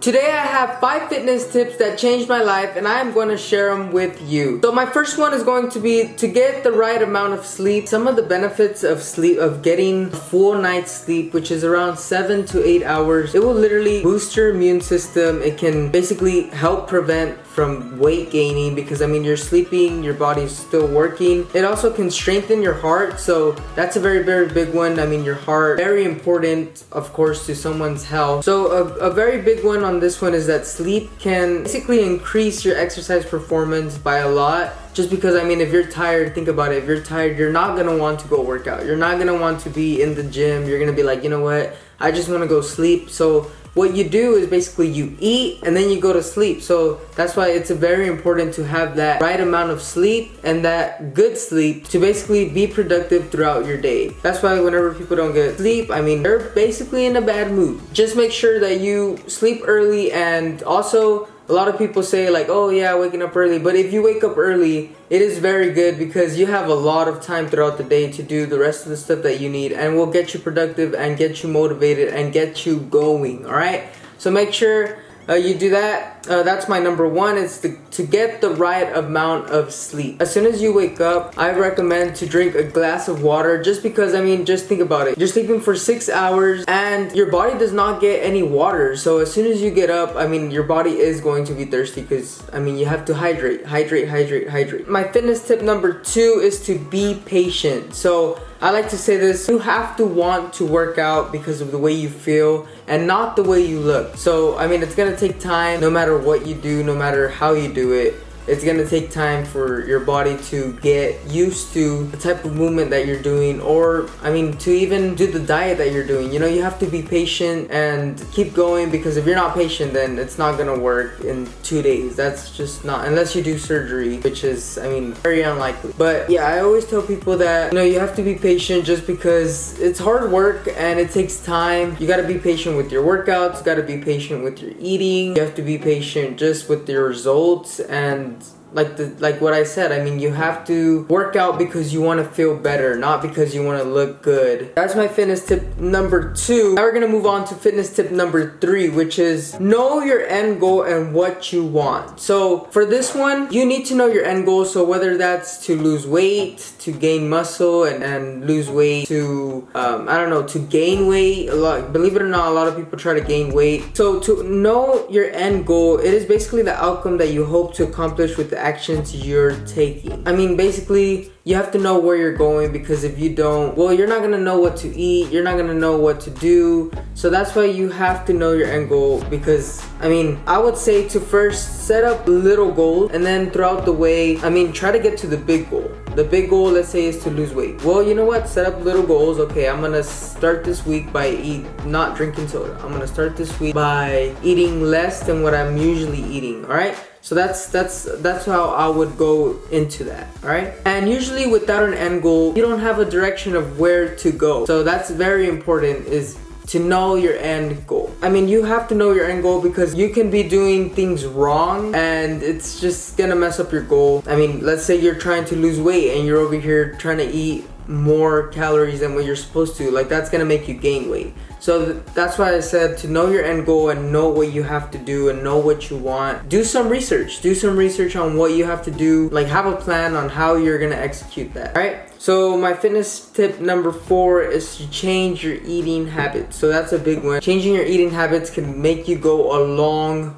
Today I have 5 fitness tips that changed my life and I am going to share them with you. So my first one is going to be to get the right amount of sleep. Some of the benefits of sleep, of getting a full night's sleep, which is around 7 to 8 hours. It will literally boost your immune system. It can basically help prevent from weight gaining because you're sleeping, your body's still working. It also can strengthen your heart, so that's a very, very big one. Your heart, very important, of course, to someone's health. So a very big one on this one is that sleep can basically increase your exercise performance by a lot. Just because if you're tired, think about it, if you're tired, you're not gonna want to go work out. You're not gonna want to be in the gym. You're gonna be like, you know what, I just wanna go sleep. So what you do is basically you eat and then you go to sleep. So that's why it's very important to have that right amount of sleep and that good sleep to basically be productive throughout your day. That's why whenever people don't get sleep, they're basically in a bad mood. Just make sure that you sleep early. And also, a lot of people say like, oh yeah, waking up early. But if you wake up early, it is very good because you have a lot of time throughout the day to do the rest of the stuff that you need, and will get you productive and get you motivated and get you going. All right, so make sure you do that. That's my number one, is to get the right amount of sleep. As soon as you wake up, I recommend to drink a glass of water, just because just think about it. You're sleeping for 6 hours and your body does not get any water. So as soon as you get up, your body is going to be thirsty because you have to hydrate. My fitness tip number 2 is to be patient. So I like to say this: you have to want to work out because of the way you feel and not the way you look. So it's gonna take time, no matter what you do, no matter how you do it. It's gonna take time for your body to get used to the type of movement that you're doing, or to even do the diet that you're doing. You have to be patient and keep going, because if you're not patient, then it's not gonna work in 2 days. That's just not, unless you do surgery, which is very unlikely. But yeah, I always tell people that you have to be patient, just because it's hard work and it takes time. You gotta be patient with your workouts, you gotta be patient with your eating, you have to be patient just with the results. And like what I said, you have to work out because you want to feel better, not because you want to look good. That's my fitness tip number 2. Now we're gonna move on to fitness tip number 3, which is know your end goal and what you want. So for this one, you need to know your end goal. So whether that's to lose weight, to gain muscle, and lose weight, to to gain weight. Believe it or not, a lot of people try to gain weight. So to know your end goal, it is basically the outcome that you hope to accomplish with the actions you're taking. Basically, you have to know where you're going, because if you don't, well, you're not gonna know what to eat, you're not gonna know what to do. So that's why you have to know your end goal, because I would say to first set up little goals, and then throughout the way, try to get to the big goal. The big goal, let's say, is to lose weight. Well, you know what? Set up little goals. Okay, I'm gonna start this week by not drinking soda. I'm gonna start this week by eating less than what I'm usually eating. All right. So that's how I would go into that. All right. And usually without an end goal, you don't have a direction of where to go. So that's very important, is to know your end goal. You have to know your end goal, because you can be doing things wrong and it's just gonna mess up your goal. Let's say you're trying to lose weight and you're over here trying to eat more calories than what you're supposed to. That's gonna make you gain weight. So that's why I said to know your end goal and know what you have to do and know what you want. Do some research. Do some research on what you have to do. Have a plan on how you're gonna execute that. All right. So my fitness tip number 4 is to change your eating habits. So that's a big one. Changing your eating habits can make you go a long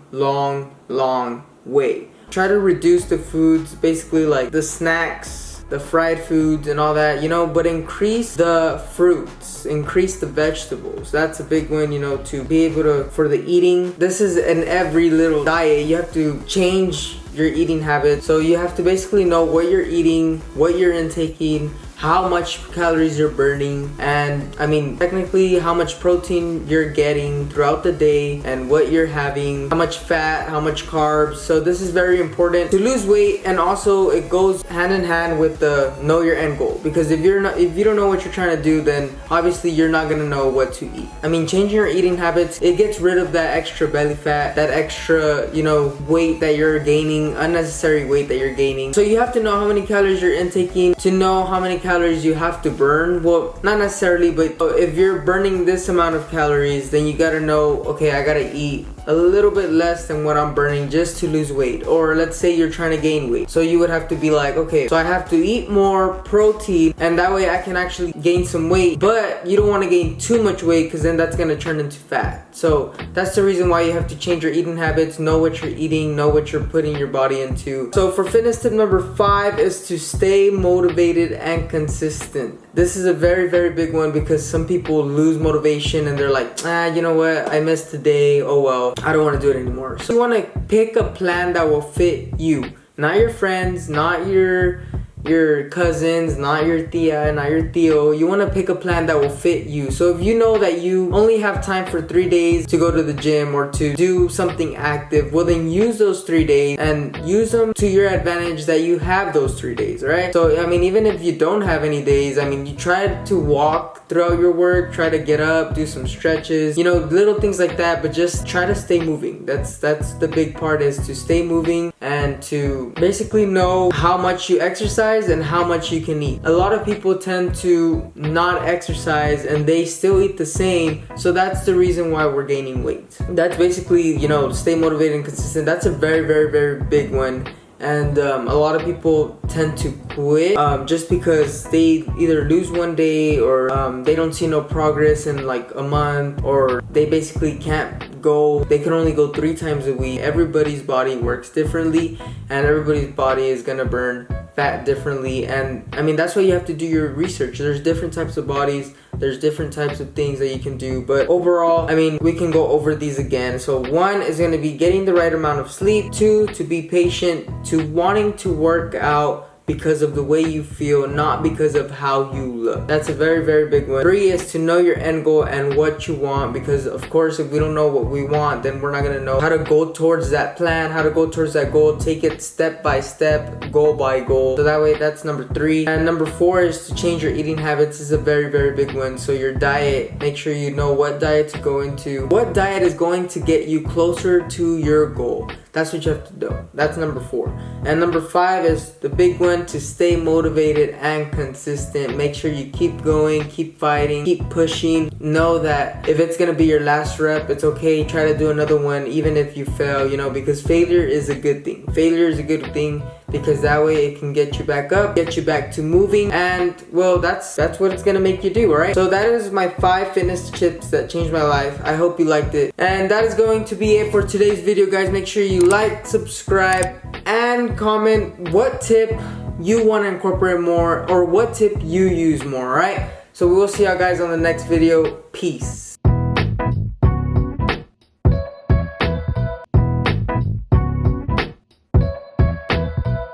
way. Try to reduce the foods, basically like the snacks, the fried foods and all that, but increase the fruits, increase the vegetables. That's a big one, to be able to, for the eating. This is in every little diet. You have to change your eating habits. So you have to basically know what you're eating, what you're intaking, how much calories you're burning, and technically how much protein you're getting throughout the day, and what you're having, how much fat, how much carbs. So this is very important to lose weight, and also it goes hand in hand with the know your end goal, because if you don't know what you're trying to do, then obviously you're not gonna know what to eat. Changing your eating habits, it gets rid of that extra belly fat, that extra weight that you're gaining, unnecessary weight that you're gaining. So you have to know how many calories you're intaking to know how many calories you have to burn. Well, not necessarily, but if you're burning this amount of calories, then you gotta know, okay, I gotta eat a little bit less than what I'm burning just to lose weight. Or let's say you're trying to gain weight, so you would have to be like, okay, so I have to eat more protein, and that way I can actually gain some weight. But you don't want to gain too much weight, because then that's going to turn into fat. So that's the reason why you have to change your eating habits, know what you're eating, know what you're putting your body into. So for fitness tip number 5 is to stay motivated and consistent. This is a very, very big one, because some people lose motivation and they're like, you know what, I missed today, oh well, I don't want to do it anymore. So you want to pick a plan that will fit you, not your friends, not your cousins, not your tia, not your tío. You want to pick a plan that will fit you. So if you know that you only have time for 3 days to go to the gym or to do something active, well then use those 3 days and use them to your advantage that you have those 3 days, right? So I mean, even if you don't have any days, I mean, you try to walk throughout your work, try to get up, do some stretches, you know, little things like that, but just try to stay moving. That's the big part, is to stay moving and to basically know how much you exercise and how much you can eat. A lot of people tend to not exercise and they still eat the same, so that's the reason why we're gaining weight. That's basically, you know, stay motivated and consistent. That's a very, very, very big one. And a lot of people tend to quit just because they either lose one day, or they don't see no progress in like a month, or they basically can't go, they can only go 3 times a week. Everybody's body works differently, and everybody's body is gonna burn fat differently. And I mean, that's why you have to do your research. There's different types of bodies, there's different types of things that you can do, but overall, I mean, we can go over these again. So 1 is going to be getting the right amount of sleep. 2, to be patient, to wanting to work out because of the way you feel, not because of how you look. That's a very, very big one. 3 is to know your end goal and what you want, because of course, if we don't know what we want, then we're not gonna know how to go towards that plan, how to go towards that goal, take it step by step, goal by goal. So that way, that's number 3. And number 4 is to change your eating habits. This is a very, very big one. So your diet, make sure you know what diet to go into. What diet is going to get you closer to your goal? That's what you have to do. That's number 4. And number 5 is the big one, to stay motivated and consistent. Make sure you keep going, keep fighting, keep pushing. Know that if it's gonna be your last rep, it's okay. Try to do another one, even if you fail, you know, because failure is a good thing. Failure is a good thing, because that way it can get you back up, get you back to moving, and well, that's what it's gonna make you do, alright? So that is my 5 fitness tips that changed my life. I hope you liked it. And that is going to be it for today's video, guys. Make sure you like, subscribe, and comment what tip you want to incorporate more, or what tip you use more, alright? So we will see y'all guys on the next video. Peace.